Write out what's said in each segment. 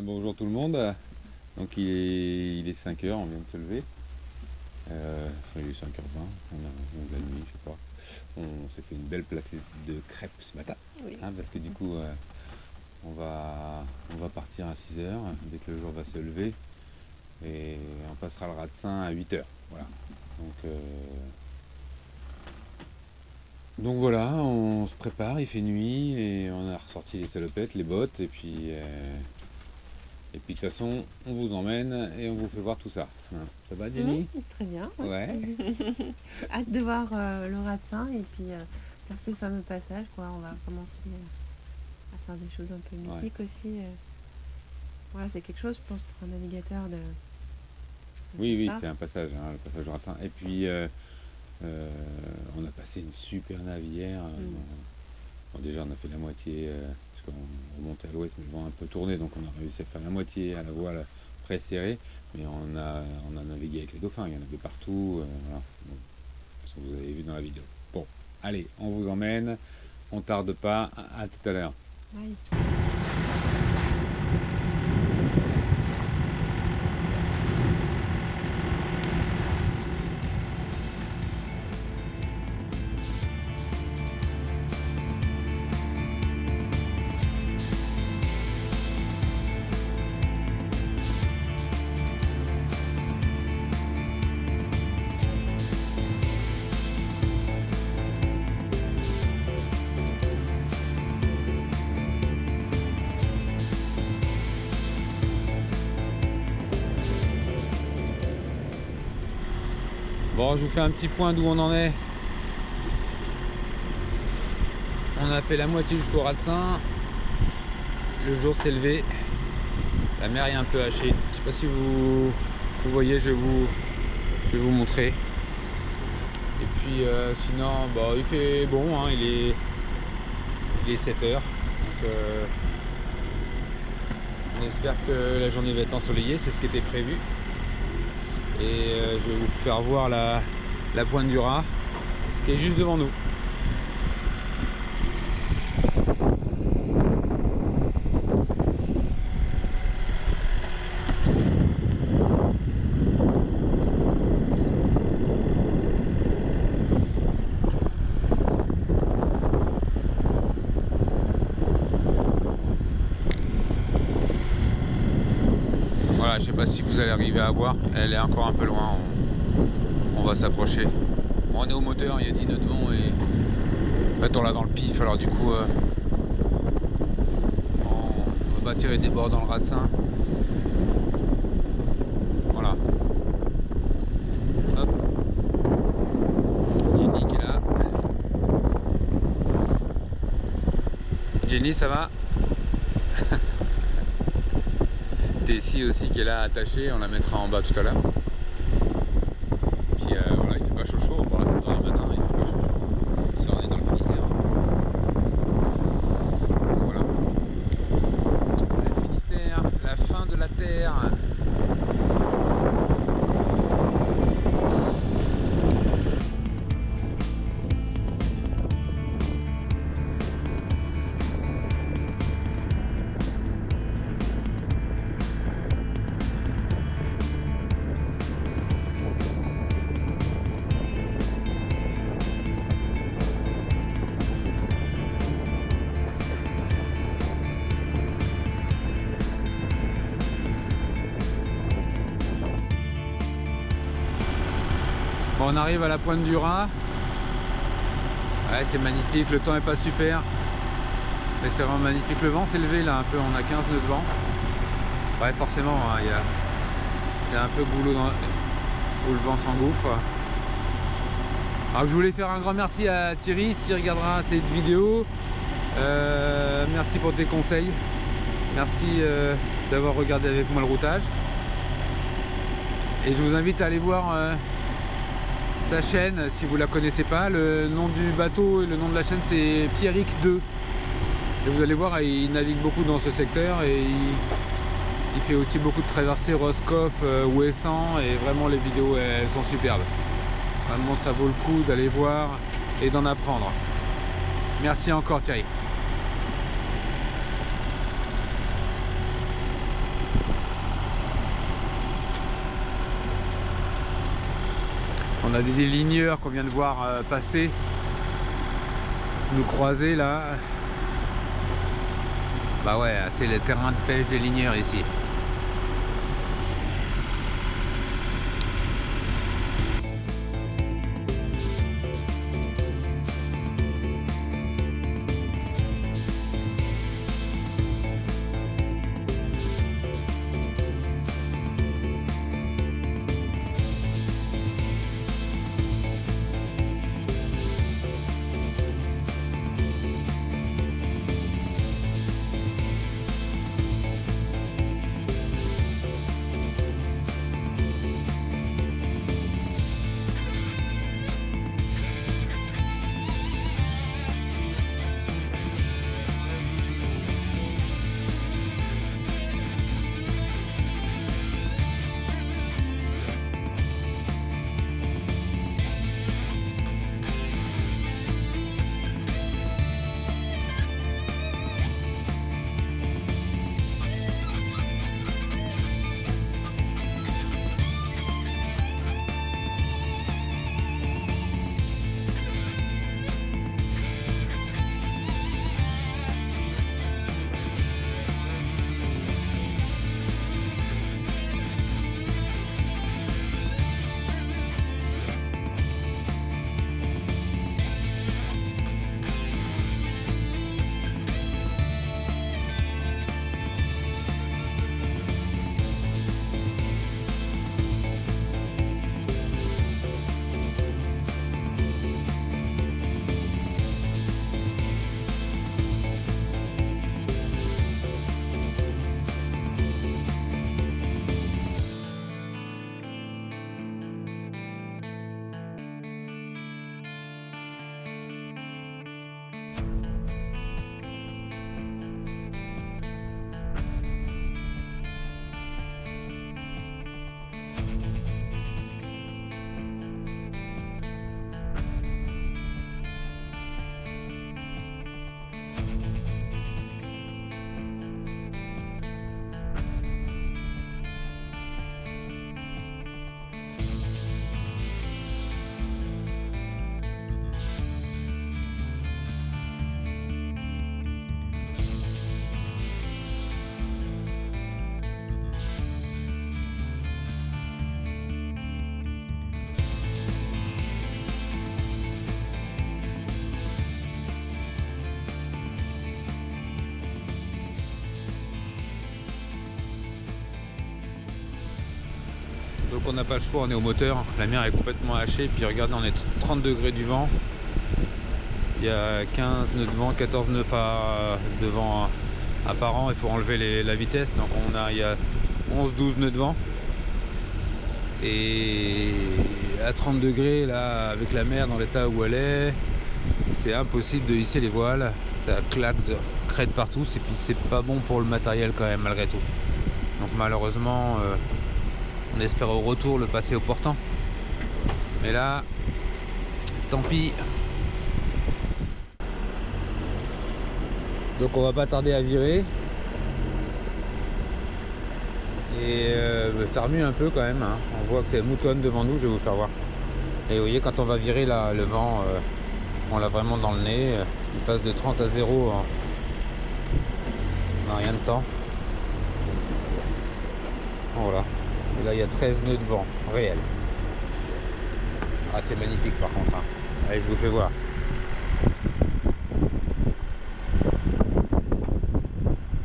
Bonjour tout le monde. Donc il est 5 heures, on vient de se lever. Enfin il est 5h20, on a la nuit, je sais pas. On s'est fait une belle platée de crêpes ce matin. Oui. Parce que du coup on va partir à 6h dès que le jour va se lever. Et on passera le Ratsin à 8h. Voilà. Donc voilà, on se prépare, il fait nuit et on a ressorti les salopettes, les bottes et puis de toute façon on vous emmène et on vous fait voir tout ça. Ça va Jenny? Très bien. Ouais. Hâte de voir le Ratsin et puis faire ce fameux passage, quoi. On va commencer à faire des choses un peu mythiques aussi. Voilà, c'est quelque chose, je pense, pour un navigateur de Oui, ça. c'est un passage, le passage du Ratsin. Et puis on a passé une super navière. Bon, déjà on a fait la moitié, parce qu'on remontait à l'ouest, mais le vent a un peu tourné, donc on a réussi à faire la moitié à la voile pré-serrée, mais on a navigué avec les dauphins, il y en avait partout, voilà. Bon, ça vous avez vu dans la vidéo. Bon, allez, on vous emmène, on tarde pas, à tout à l'heure. Oui. Bon, je vous fais un petit point d'où on en est. On a fait la moitié jusqu'au Ratsin. Le jour s'est levé. La mer est un peu hachée. Je sais pas si vous voyez, je vais vous montrer. Et puis sinon, il fait bon, il est 7h. Donc on espère que la journée va être ensoleillée, c'est ce qui était prévu. Et je vais vous faire voir la pointe du Raz qui est juste devant nous. Voilà, je sais pas si vous allez arriver à voir, elle est encore un peu loin, on va s'approcher. On est au moteur, il y a 10 nœuds de vent et en fait on l'a dans le pif, alors du coup on va tirer des bords dans le Ratsin. Voilà. Hop. Jenny qui est là. Jenny, ça va? Tessie aussi qui est là attachée, on la mettra en bas tout à l'heure. Puis voilà, il fait pas chaud chaud, bon là c'est 7h du matin, il fait pas chaud chaud. Ça, on est dans le Finistère. Voilà. Le Finistère, la fin de la terre. Bon, on arrive à la pointe du Raz. Ouais, c'est magnifique, le temps est pas super. Mais c'est vraiment magnifique. Le vent s'est levé là un peu, on a 15 nœuds de vent. Ouais, forcément, c'est un peu boulot où le vent s'engouffre. Alors je voulais faire un grand merci à Thierry s'il regardera cette vidéo. Merci pour tes conseils. Merci d'avoir regardé avec moi le routage. Et je vous invite à aller voir sa chaîne si vous la connaissez pas. Le nom du bateau et le nom de la chaîne c'est Pierrick 2. Et vous allez voir, il navigue beaucoup dans ce secteur et il fait aussi beaucoup de traversées Roscoff, Ouessant, et vraiment les vidéos elles sont superbes. Vraiment ça vaut le coup d'aller voir et d'en apprendre. Merci encore Thierry. On a des ligneurs qu'on vient de voir passer, nous croiser là. Bah ouais, c'est le terrain de pêche des ligneurs ici. Donc on n'a pas le choix, on est au moteur, la mer est complètement hachée, puis regardez, on est 30 degrés du vent, il y a 15 nœuds de vent, 14 nœuds de vent apparent, il faut enlever la vitesse, donc il y a 11-12 nœuds de vent, et à 30 degrés là, avec la mer dans l'état où elle est, c'est impossible de hisser les voiles, ça claque de crête partout, et puis c'est pas bon pour le matériel quand même malgré tout. Donc malheureusement, on espère au retour le passer au portant. Mais là, tant pis. Donc on va pas tarder à virer. Et ça remue un peu quand même. Hein. On voit que c'est moutonne devant nous, je vais vous faire voir. Et vous voyez, quand on va virer là, le vent, on l'a vraiment dans le nez. Il passe de 30 à 0 en rien de temps. Voilà. Et là il y a 13 nœuds de vent réel. Ah, c'est magnifique par contre. Hein. Allez, je vous fais voir.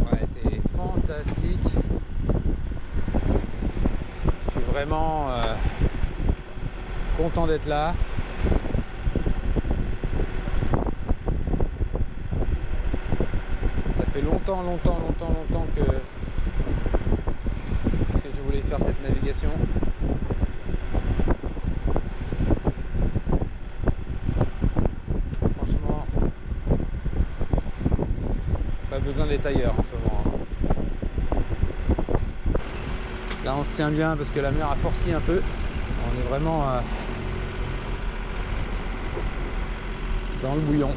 Ouais, c'est fantastique. Je suis vraiment content d'être là. Ça fait longtemps que je voulais faire cette navigation. Franchement, pas besoin des tailleurs en ce moment. Là on se tient bien parce que la mer a forci un peu. On est vraiment dans le bouillon.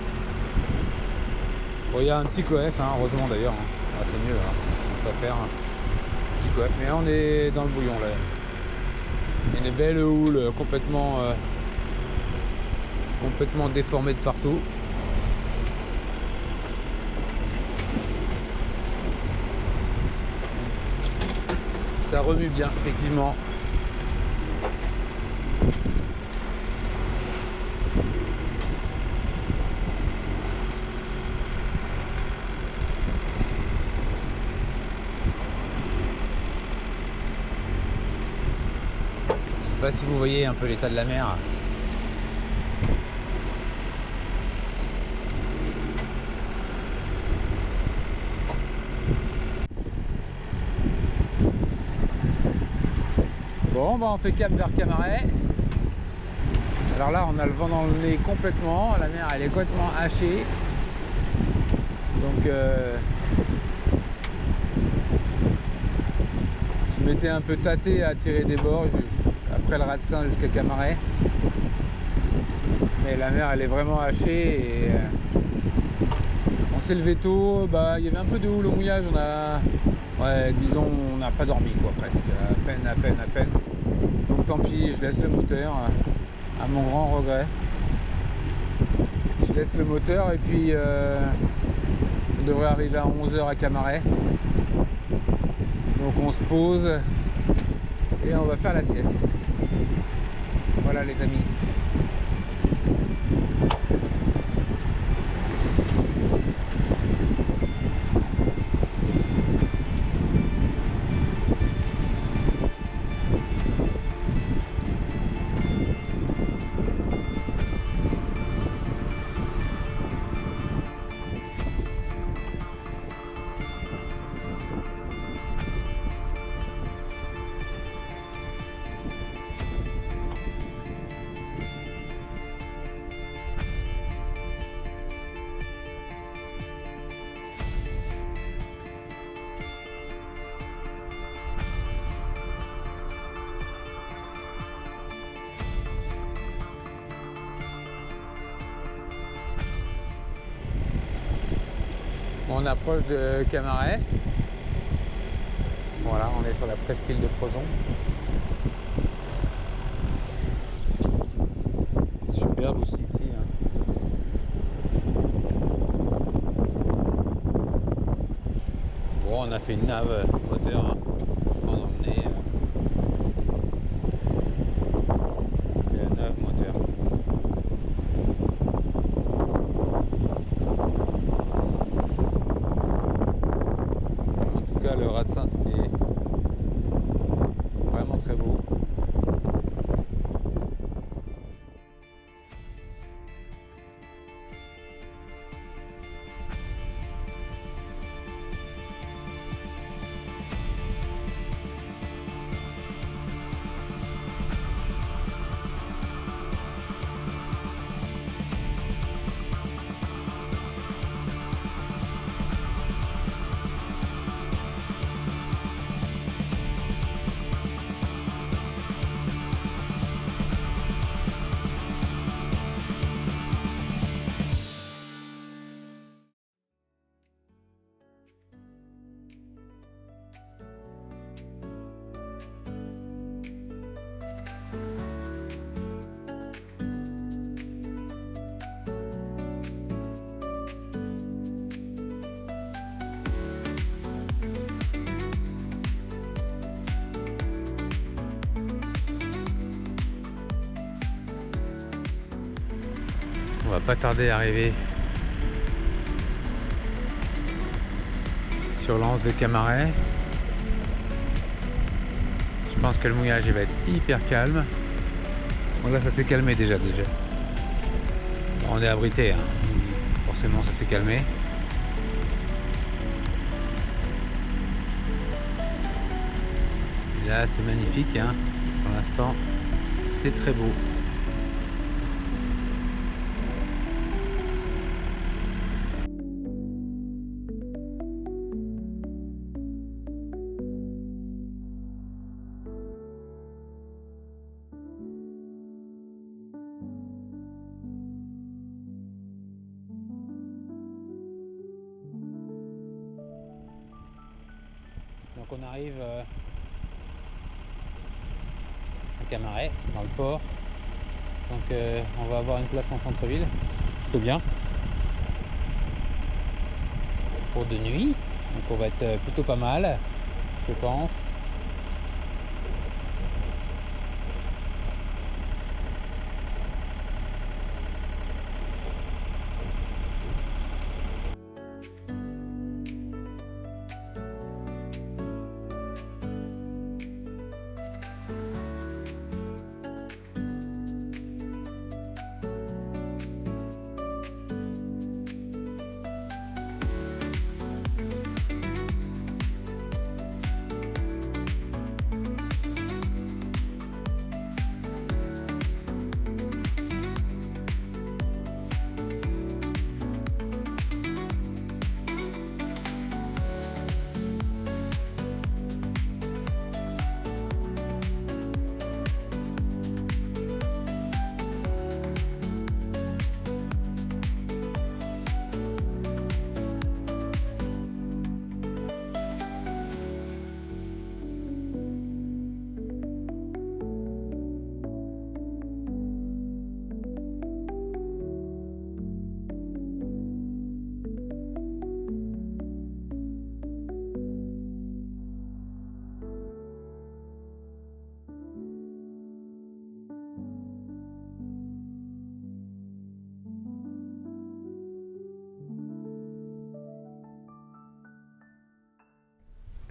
Bon, il y a un petit coef, hein, heureusement d'ailleurs. Hein. Ah, c'est mieux, hein. On peut faire un petit coef. Mais on est dans le bouillon là. Une belle houle complètement déformée de partout. Ça remue bien, effectivement. Je sais pas si vous voyez un peu l'état de la mer. Bon, bah on fait cap vers Camaret. Alors là, on a le vent dans le nez complètement. La mer, elle est complètement hachée. Donc, je m'étais un peu tâté à tirer des bords après le Ratsin jusqu'à Camaret. Mais la mer, elle est vraiment hachée. Et on s'est levé tôt. Bah, il y avait un peu de houle au mouillage. Disons, on n'a pas dormi, quoi, presque. À peine. Donc tant pis, je laisse le moteur, à mon grand regret. Je laisse le moteur et puis on devrait arriver à 11 h à Camaret. Donc on se pose et on va faire la sieste. Voilà les amis. On approche de Camaret. Voilà, on est sur la presqu'île de Crozon. C'est superbe aussi ici. Bon, on a fait une nave moteur pendant le nez. La nave moteur. Le Ratsin, c'était vraiment très beau. On va pas tarder à arriver sur l'anse de Camaret. Je pense que le mouillage il va être hyper calme. Bon là ça s'est calmé déjà. On est abrité, hein. Forcément ça s'est calmé. Et là c'est magnifique, hein. Pour l'instant c'est très beau. Donc on arrive à Camaret, dans le port. Donc on va avoir une place en centre-ville, plutôt bien. Pour de nuit, donc on va être plutôt pas mal, je pense.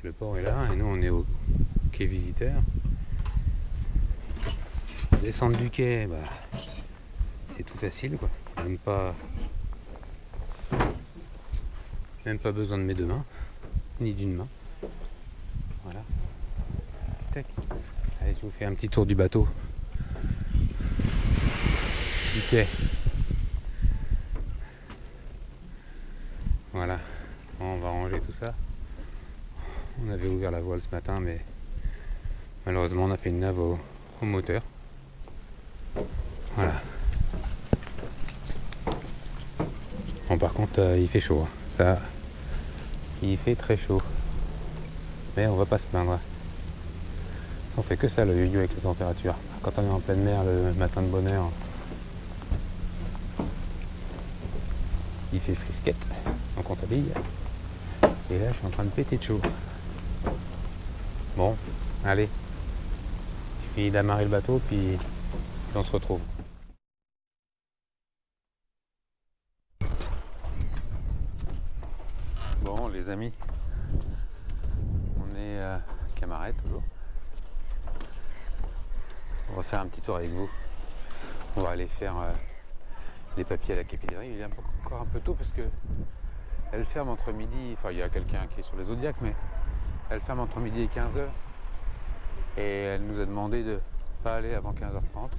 Le port est là et nous on est au quai visiteur. Descendre du quai, bah, c'est tout facile quoi. Même pas besoin de mes deux mains, ni d'une main. Voilà. Tac. Allez, je vous fais un petit tour du bateau. Du quai. Voilà. Bon, on va ranger tout ça. On avait ouvert la voile ce matin, mais malheureusement on a fait une nave au moteur. Voilà. Bon, par contre, il fait chaud. Hein. Ça, il fait très chaud. Mais on va pas se plaindre. On fait que ça le yo-yo avec la température. Quand on est en pleine mer le matin de bonne heure, il fait frisquette. Donc on s'habille. Et là, je suis en train de péter de chaud. Bon, allez. Je finis d'amarrer le bateau, puis on se retrouve. Bon, les amis, on est à Camaret toujours. On va faire un petit tour avec vous. On va aller faire les papiers à la capitainerie. Il est encore un peu tôt parce que elle ferme entre midi. Enfin, il y a quelqu'un qui est sur les Zodiacs, mais elle ferme entre midi et 15h. Et elle nous a demandé de pas aller avant 15h30.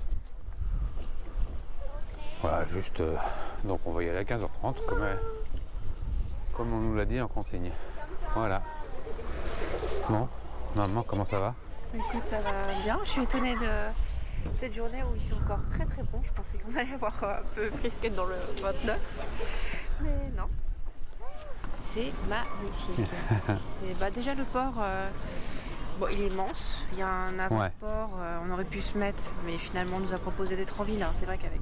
Voilà, juste. Donc on va y aller à 15h30, comme on nous l'a dit en consigne. Voilà. Bon, maman, comment ça va? Écoute, ça va bien. Je suis étonnée de cette journée où il fait encore très très bon. Je pensais qu'on allait avoir un peu frisquette dans le 29. Mais non. C'est magnifique. Déjà le port, bon, il est immense. Il y a un avant-port, on aurait pu se mettre, mais finalement on nous a proposé d'être en ville. Alors, c'est vrai qu'avec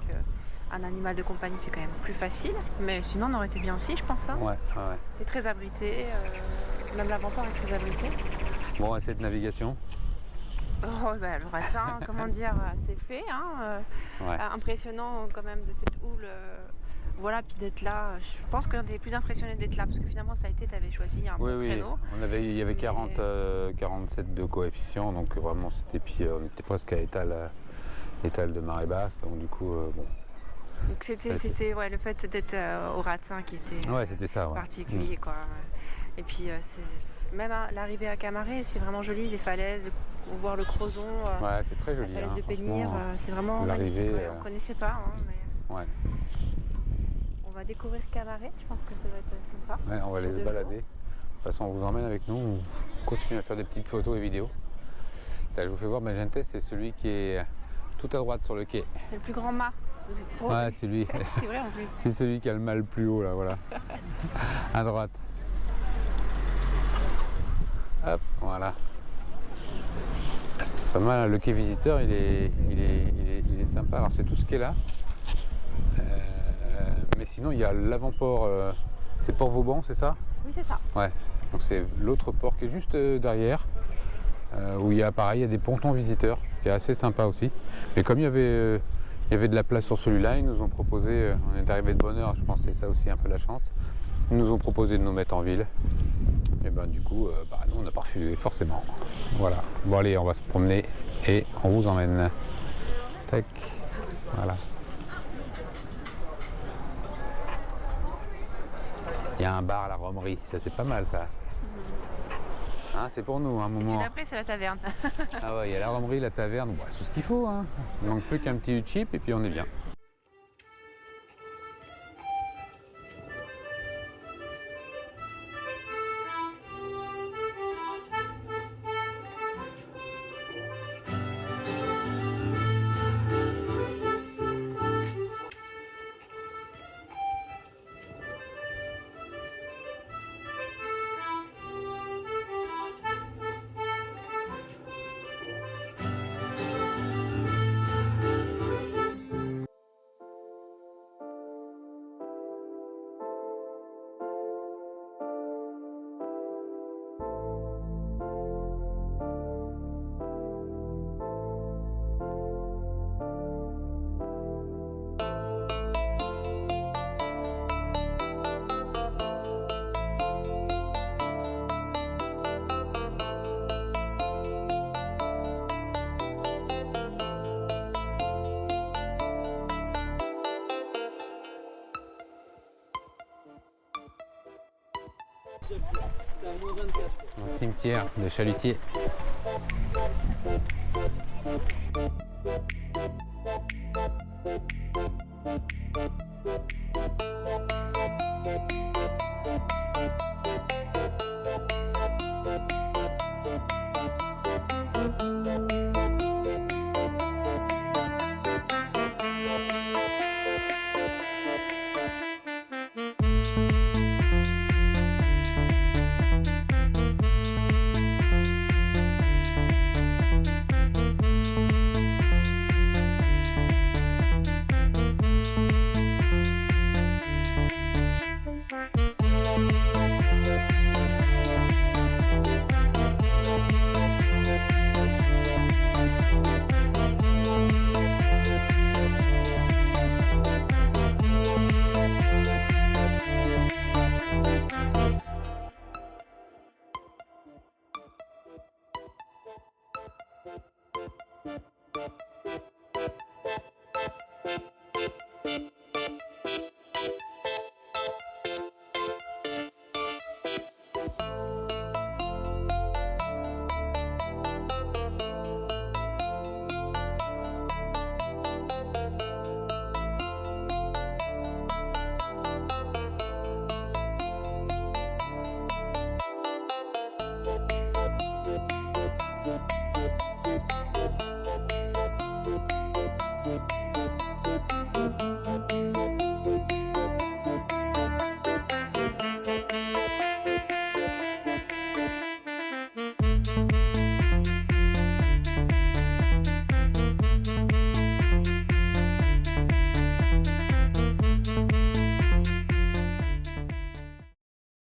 un animal de compagnie c'est quand même plus facile. Mais sinon on aurait été bien aussi, je pense. Hein. Ouais. C'est très abrité. Même l'avant-port est très abrité. Bon, cette navigation. Oh, bah, le racin, comment dire, c'est fait. Hein, impressionnant quand même de cette houle. Voilà, puis d'être là, je pense qu'on est plus impressionné d'être là, parce que finalement ça a été, tu avais choisi un bon créneau. Il y avait 47 de coefficient, donc vraiment c'était, puis on était presque à étal de marée basse, donc du coup, bon. Donc c'était le fait d'être au Ratin qui était c'était ça, particulier, quoi. Et puis même l'arrivée à Camaret, c'est vraiment joli, les falaises, voir le Crozon, c'est très joli. La falaise de Pénir, c'est vraiment l'arrivée. On ne connaissait pas, hein, mais... Ouais. On va découvrir Camaret, je pense que ça va être sympa. Ouais, on va aller se balader. De toute façon, on vous emmène avec nous, on continue à faire des petites photos et vidéos. Là, je vous fais voir Magente, c'est celui qui est tout à droite sur le quai. C'est le plus grand mât. Ouais, c'est lui. C'est vrai en plus. C'est celui qui a le mât le plus haut, là, voilà. À droite. Hop, voilà. Pas mal, le quai visiteur il est sympa. Alors c'est tout ce qui est là. Mais sinon il y a l'avant-port, c'est Port Vauban, c'est ça? Oui, c'est ça. Ouais, donc c'est l'autre port qui est juste derrière, où il y a pareil, il y a des pontons visiteurs, qui est assez sympa aussi. Mais comme il y avait de la place sur celui-là, ils nous ont proposé, on est arrivé de bonne heure, je pense que c'est ça aussi un peu la chance, ils nous ont proposé de nous mettre en ville. Et ben du coup, nous on n'a pas refusé forcément. Voilà, bon allez, on va se promener et on vous emmène. Tac, voilà. Il y a un bar à la Romerie, ça c'est pas mal ça. Hein, c'est pour nous un moment. Celui d'après, c'est la taverne. Ah ouais, il y a la Romerie, la taverne, bon, tout ce qu'il faut. Hein. Il manque plus qu'un petit chip et puis on est bien. Un cimetière de chalutiers.